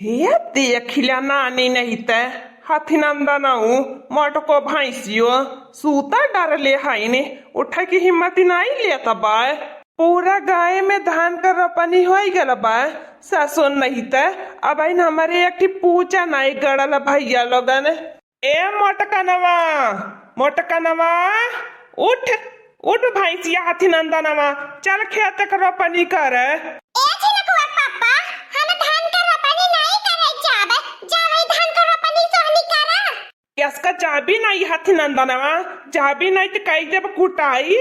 हे देखिल्या नानी नहीं ते हाथीनंदनऊ मोटको भैंसियो सूता डरले हाई ने उठा की हिम्मत नहीं लेता बाय पूरा गाय में धान का रोपनी हो गल बा ससुर नहीं ते अब इन हमारे एक पूजा नहीं गड़ल भैया लोगन। ए मोटकनवा उठ उठ भैंसिया हाथीनंदनवा चल खेत का रोपनी कर। इसका चाबी नहीं हाथीनंदनवा चाबी नहीं तो कई देव कुटाई।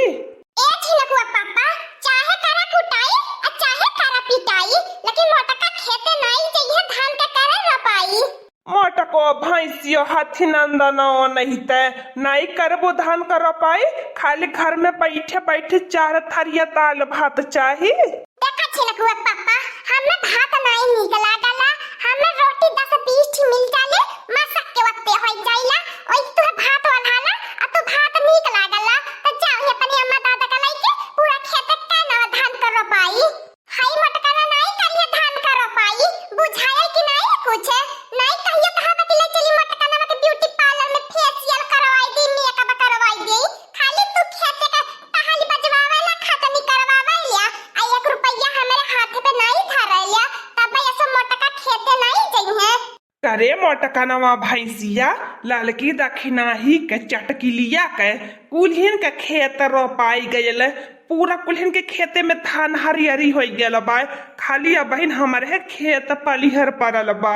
चाहे करा कुटाई और चाहे करा पिटाई लेकिन मोटका खेते नहीं चाहिए धान का करे रोपाई। मोटको भैंसियो हाथीनंदनो नहीं ते नहीं करबो धान का रोपाई खाली घर में बैठे बैठे चार थरिया दाल भात चाहिए। देखा छिलकुआ पापा हमें भात नहीं निकला गला हमें रोटी 10-20 मिल जाले मसक के वक्त हो जाइला और तू भात वाला आ तू भात निकला गला तो जाओ अपनी अम्मा दादा का लेके पूरा खेत का ना धान का रोपाई। हाई मोटका नहीं करिए धान का रोपाई बुझाया कि नहीं कुछ नहीं कहिए कहां बतले चली मोटका ना के ब्यूटी पार्लर में फेशियल करवाई दी मेकअप करवाई दी खाली तू खेत का टहली बजवावे ना खतनी करवावे लिया आ 1 रुपया हमारे हाथ पे नहीं धरा लिया तब ऐसा मोटका खेते नहीं चाहिए। करे मोटकनवा भैंसिया ललकी दक्षिणा ही के चटकी लिया के कुल्हिन के खेत रोपाई गयल पूरा कुल्हिन के खेते में धान हरियरी हो गल बा खाली अब हमारे खेत पलिहर पड़ल बा।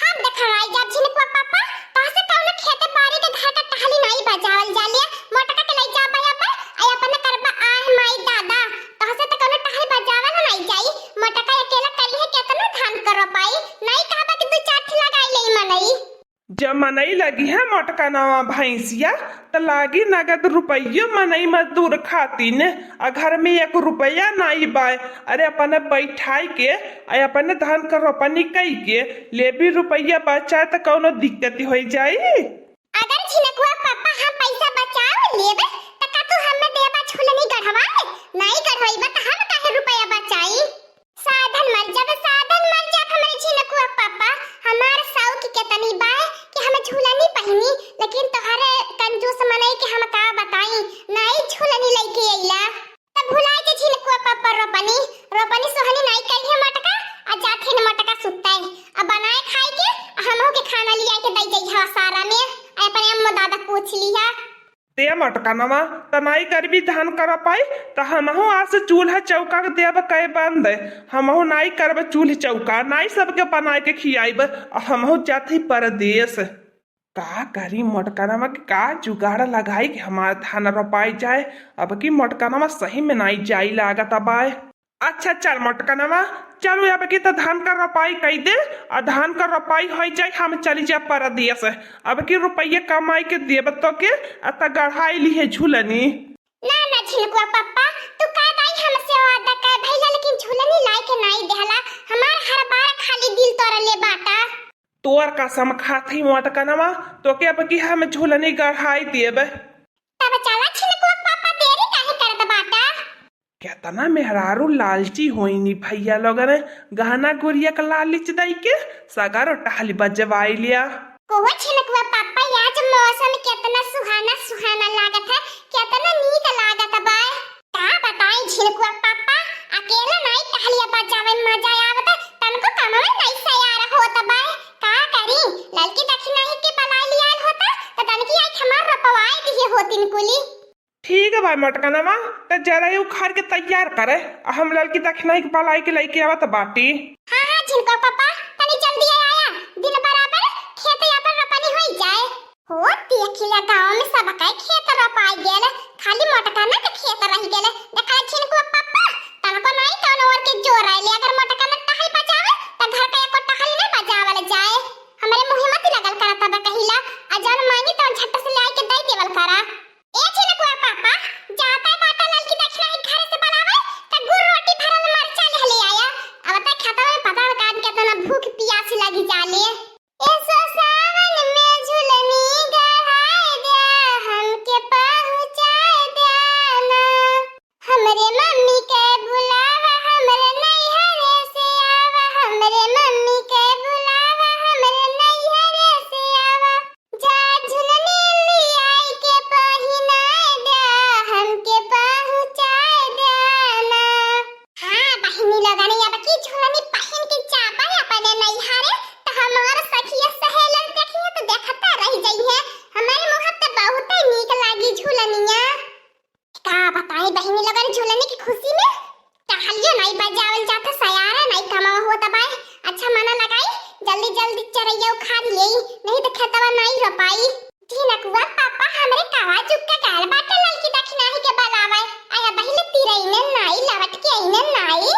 हम देखराई जब छिलकुआ पापा तहसे कौन खेते बाड़ी के घाटा टहली नहीं बजावल जालिया मोटका के लई जा भैया पर आई अपन करबा आह माई दादा तहसे तो कौन टहली बजावल नहीं जाई मोटका अकेला करी है केतना धान कर रोपाई नहीं कहबा कि 2-4 लगाई लेई मनई। जब मनई लगी है मोटकनवा भैंसिया तो लागी नगद रुपये मनई मजदूर खातिर आ घर में 1 रुपया नहीं बाय अरे अपने बैठाई के अपने धान का रोपनी कई के ले भी रुपया बचाए तो कौनो दिक्कत हो जाई। अगर छिलकुआ पापा हम पैसा बचाव लेबे त का तू हमें देबा छुलनी गढ़वाए नहीं गढ़वाईबा त हम काहे रुपया बचाई। साधन मर जब हमारे छिलकुआ पापा हमार साउ की केतनी बाय कि हमें झूलनी पहनी लेकिन तोहरे कंजूस मनई के हम का बताई नहीं झूलनी लेके आइला तब भुलाए के छिलकुआ पापा रोपनी सोहनी नहीं करिए मोटका आ जाथे न मोटका सुतै अब बनाए खाए के हमहु के खाना लिया के दई जई हा सारा में अपने अम्मा दादा पूछ लिया ते मोटकनवा तो नहीं करबी धान कर पाई तो हमहु आज चूल्हा चौका के देव कई बंद हमहु नहीं करब चूल्हा चौका नहीं सबके बनाए के खियाब हमहु जाती परदेश का करी मोटकनवा के का जुगाड़ लगाई कि हमारा धान रोपाई जाए अब की मोटकनवा सही में नहीं जाई लागत अबाय। अच्छा चल मोटकनवा चलो अब की तो धान का रोपाई कई दे और धान का रोपाई हो जाए हम चली जा परदेश अब की रुपये कमाई के देव तो के अत गढ़ाई ली है झूलनी। ना छिलकुआ पापा तू का दाई हमसे वादा कर भइला लेकिन झूलनी लाई के नहीं देहला हमार हर बार खाली दिल तोड़ ले बाटा तोर कसम खाथी मोटकनवा तो के अब की हम झूलनी गढ़ाई देब तब चला छिलकुआ पापा देरी काहे करत बाटा। केतना मेहरारू लालची होइनी भैया लोगन गहना गुड़िया का लालच दई के सगारो टहली बजवाई लिया। कोहो छिलकुआ पापा आज मौसम कितना सुहाना लागत है कितना नीक लागत बा का बताई छिलकुआ पापा अकेला नहीं टहलिया बजावे मजा आवत तनको कमवे नहीं सयार होत बा का करी लड़की दक्षिणा ही के बलाई लियाल होता त तनकी आई हमार रपवाई दिए होतिन कुली। ठीक है भाई मोटकनवा तो जरा ये उखाड़ के तैयार करे हम लड़की दक्षिणा की बलाई के लेके आवत बाटी। हां छिलकुआ पापा तनी जल्दी आया दिन बराबर खेत या पर रोपनी होई जाए हो देखिला गांव में सब का खेत रोपाई गेल खाली मोटका ना के खेत रह गेल देखा छिलकुआ पापा तनको नहीं कौन और के जोर आइले अगर मोटका ना टहल बजावे त घर का एको टहल ना बजावल जाए हमरे मुंह मत लगल करा तब कहिला अजन मांगी तो झट से लाई के दई देवल करा। ए छिलकुआ पापा जाता बाटा लड़की दक्षिणा ही घर से बनावे त गुड़ रोटी भरल मरचा ले आया अब त खाता में पता कान केतना भूख प्यास लगी जाले ऐसा सावन में झुलनी गढ़ाई दे हमके पहुंचाए देना हमरे मम्मी के बुलावा हमरे नैहर से आवा हमरे मम्मी के बुलावा चरैया उखाड़ ले, नहीं तो खेतवा नहीं रोपाई। झिनकुआ पापा हमरे कावा चुक्का गाल बाटे लड़की दखिनाही के बलावे, आया बहिले तिरैने नाई लवट के आइने नाई।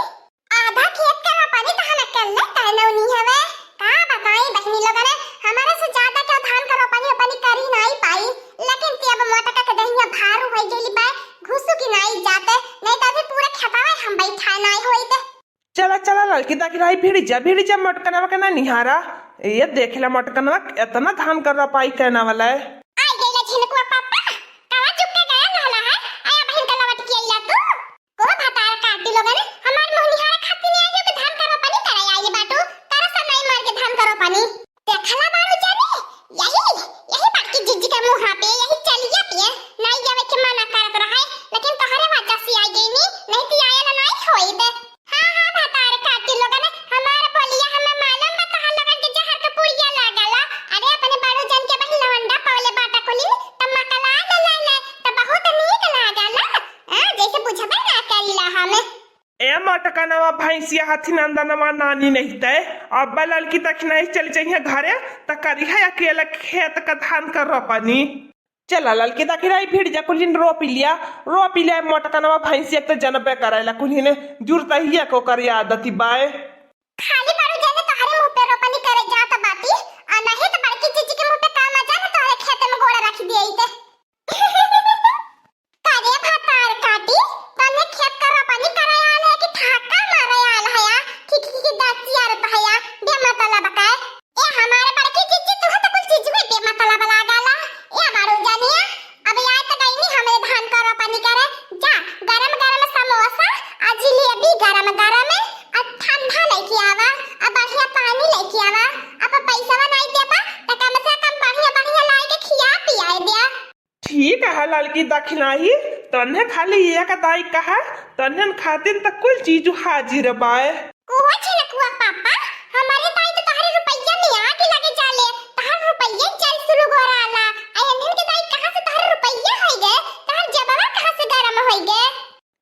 आधा खेत का रोपानी कहां कर ले तनौनी हवे। का बताई बहनी लोगन हमारे से ज्यादा क्या धान का रोपानी कर ही नहीं पाई, लेकिन ते अब मोटा का दहिया भार हो गेली बा, घुसु की नहीं जाते, नहीं तो अभी पूरा खेतवा हम बैठा नहीं होइते। चला चला लड़की दखिनाही भिड़ी जा मटकनवा के ना निहारा, ये देखला मटकनवा इतना धान कर रोपाई करना वाला है। आ गेला झिनकुआ पापा, कावा चुक्का गया रहला है, आया बहन का लवट के आइला तू। को भतार काटी लोगन हमार मोहनिहारा खाती नहीं आइयो के धान का रोपानी करे आइली बाटू, तारा सा नहीं मार के धान का रोपानी देखला बारू जाने। यही बाकी जिज्जी का मुंह पे यही चलिया पिए नहीं जावे के मना करत रहा, लेकिन तोहरे वजह से आई गई नहीं तो आया ना नहीं होई बे। हां भतार काटी लोगन हमार बोलिया हमें मालूम बा तहां लोगन के जहर के पुड़िया लागला। अरे अपने बड़ो जन के बहिन लवंडा पावले बाटा कोली टमकला ले त बहुत नीक लागला, जैसे बुझबे ना करिला हमें। ए मटकनवा भैंसिया हाथी नंदनवा नानी नहीं तय, अब लड़की दखिनाही चल जाइए घरे त करी है अकेला खेत का धान कर रोपानी। चला लड़की दखिनाही भिड़ जा कुलिन रोप लिया मटकनवा भैंसिया तो जनबे करायला कुलिन जुरता ही को कर आदती बाय। खाली बारू जाने तोहरे मुंह पे रोपनी करे जात बाटी, आ नहीं तो बड़की चीची के मुंह पे काम आ जाने तोहरे खेत में घोड़ा रख दिए इते। कारे भतार काटी तने खेत का रोपनी करे आल है कि ठाका मारे आल है या की दाती यार भैया बे मतलब का ए हमारे बड़की चीची तू तो कुछ चीज में बे मतलब लगाला। ए बारू जानिए अब यार तो गई नहीं हमें धान का रोपनी करे जा, गरम समोसा आ जिलेबी गरम ठंडा लेके आवा, अब बढ़िया पानी लेके आवा, अब पैसा नहीं देबा त कम से कम बढ़िया लाई के खिया पियाए दिया। ठीक है लड़की दखिनाही तन्हे खाली एक दाई कहा तन्हन खातिर त कुल चीज हाजिर बाय। ओहो झिनकुआ पापा हमारे ताई तो तहरे रुपया नहीं आके लगे जाले, तहर रुपया चल शुरू गोराला आयन के दाई कहां से तहर रुपया होई गए, तहर जबावा कहां से गरम होई गए।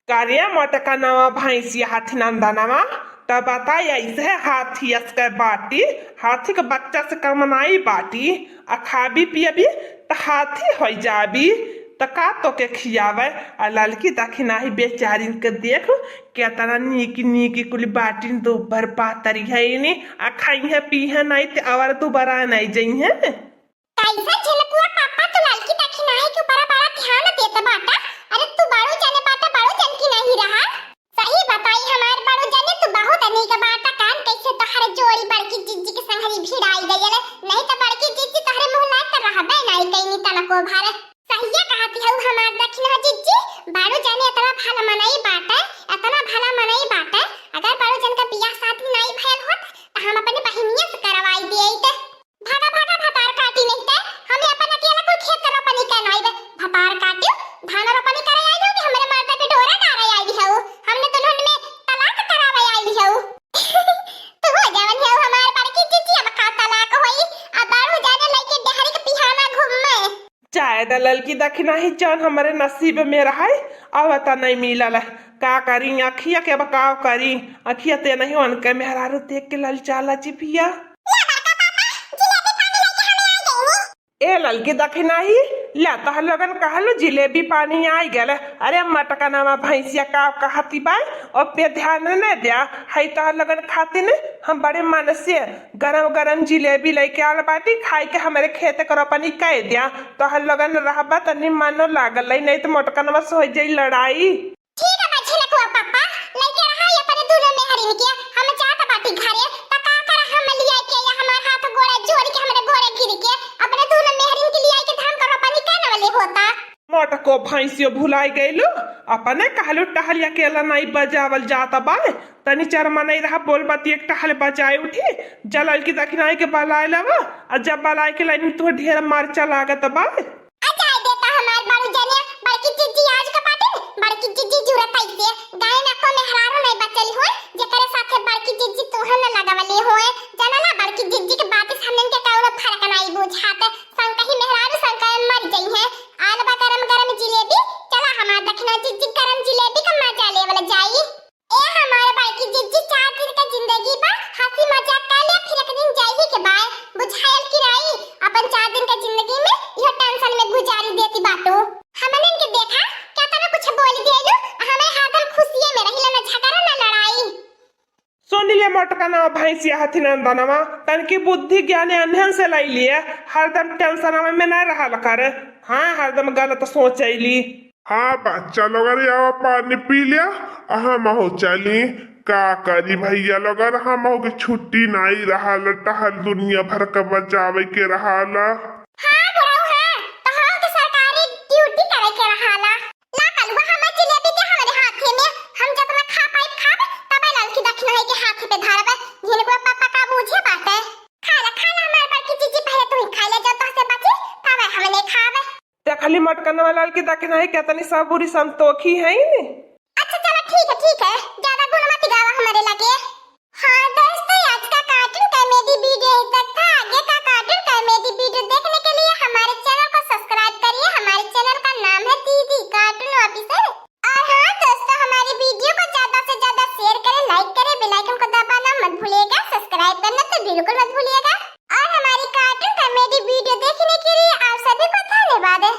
कार्य मटकनवा भैंसिया हाथी नंदनवा तब बताई ऐसे हाथी के बाटी, हाथी के बच्चा से कमनाई बाटी आ खाबी पियबी त हाथी हो जाबी त का तो के खियावे। आ लड़की दखिनाही बेचारी के देख केतना नीकी कुल बाटी दो भर पातरी है नी आ खाई है पी है नहीं ते और दोबारा नहीं जई है। कैसा झिनकुआ पापा तू लड़की दखिनाही के ऊपर बड़ा ध्यान देता बाटा, अरे तू बाड़ू जाने बाटा बाड़ू जन की नहीं रहा। सही बताई हमार बाड़ू जाने तू बहुत अनेक बाटा कान कैसे तहरे जोड़ी बड़की जिज्जी के संगरी भिड़ाई गयले, नहीं तो बड़की जिज्जी तहरे मुंह लाग कर रहा बे नहीं कहीं तनको भारे। सही कहती है हमार दखिना जिज्जी बाड़ू जाने इतना भला मनाई बाटा, इतना भला मनाई बाटा, अगर बाड़ू जन का बियाह शादी नहीं भयल होत त हम अपने बहिनिया से करवाई दिएते। भागा भतार काटी नहीं ते हमें अपन अकेला कोई खेत का रोपनी करना आइबे। भतार काटियो धान रोपनी करे आई हो कि हमरे माता पे डोरा डारे आई हो, हमने तो ढूंढ में तलाक करावे आई हो। तो हो जावन है हमार बड़की चीची अब का तलाक होई, अब बाड़ू जाने लइके डेहरी के पिहाना घूमे। चाहे द लड़की दखिनाही जौन हमारे नसीब में रहा अब त नहीं मिलल का करी अखिया के बकाव करी, अखिया ते नहीं उनके मेहरारू देख के ललचाला चिपिया। ए लड़की दखिनाही ला तह लगन कहलो जिलेबी पानी आई गल। अरे मटकनवा भैंसिया का कहती बाय और पे ध्यान न दिया है तह लगन खाते ने हम बड़े मन से गरम जिलेबी लेके आल बाटी खाई के हमारे खेत कर अपनी कह दिया तह लगन रहबा तनी मनो लागल नहीं तो मटकनवा से हो जाई लड़ाई। ठीक है बच्चे लकुआ पापा लेके रहा ये अपने दोनों में हरिन के हम चाहत बाटी घरे त का कर हम लिया के या हमार हाथ गोड़ा जोड़ के हमरे गोड़े गिर के अपने दोनों में हरिन के लिया के धान कर पानी का वाले होता। मटको भैंसियो भुलाई गइलो अपने कहलो टहलिया केला नहीं बजावल जाता बा तनी चरमा नहीं रहा बोल बाती एक टहल बजाए उठी जलल की दखिनाई के बलाए लवा और जब बलाए के लाइन तो ढेर मारचा लागत बा। अच्छा देता हमार बारू जाने बड़की चिज्जी आज का पाटे बड़की चिज्जी जुरत आइसे गाय ना को मेहरारू नहीं बचल होए जेकरे साथे बड़की चिज्जी तोहन न लगावले होए जाना ना बड़की चिज्जी के बात सामने के काउनो फर्क नहीं बुझाते संकही मेहरारू संकय मर गई है। आल बा गरम जिलेबी चला हमार दखना चिज्जी गरम जिलेबी का मजा ले वाला जाई। ए हमारे बड़की चिज्जी 4 दिन का जिंदगी बा हंसी मजाक कर ले फिर एक दिन जाई के बाद का नाम भैंसिया हथी नंदनवा तन की बुद्धि ज्ञान अनहन से लाई लिए हरदम टेंशन में ना रहा करे। हाँ हरदम गलत सोच अली। हाँ बच्चा लोग आओ पानी पी लिया। हम हो चली का करी भैया लोग हम हो के छुट्टी नहीं रहा टहल दुनिया भर का बचावे के रहा। हां बुढ़ऊ है तो हम के सरकारी ड्यूटी करे के रहाला ना कलवा हम जिलेबी के हमारे हाथे में हम जब में खा पाई खाब तब लड़की दक्षिण है के हाथ पे धरब जिनको पापा का बूझे बात है। खाना खाना हमारे पर की चीज पहले तू ही खा ले जब तो से बचे तब हमने खावे। ते खाली मटकन वाला की दक्षिण है क्या तनी सब बुरी संतोखी है ने। अच्छा चलो ठीक है ज्यादा गुण मत गावा हमारे लगे। हाँ दोस्तों आज का कार्टून कॉमेडी वीडियो तक था। आगे का कार्टून कॉमेडी वीडियो देखने के लिए हमारे चैनल को सब्सक्राइब करिए। हमारे चैनल का नाम है दीदी कार्टून ऑफिसर। और हाँ दोस्तों हमारी वीडियो को ज्यादा से ज्यादा शेयर करें, लाइक करें, बेल आइकन को दबाना मत भूलिएगा, सब्सक्राइब करना तो बिल्कुल मत भूलिएगा। और हमारी कार्टून कॉमेडी वीडियो देखने के लिए आप सभी को धन्यवाद।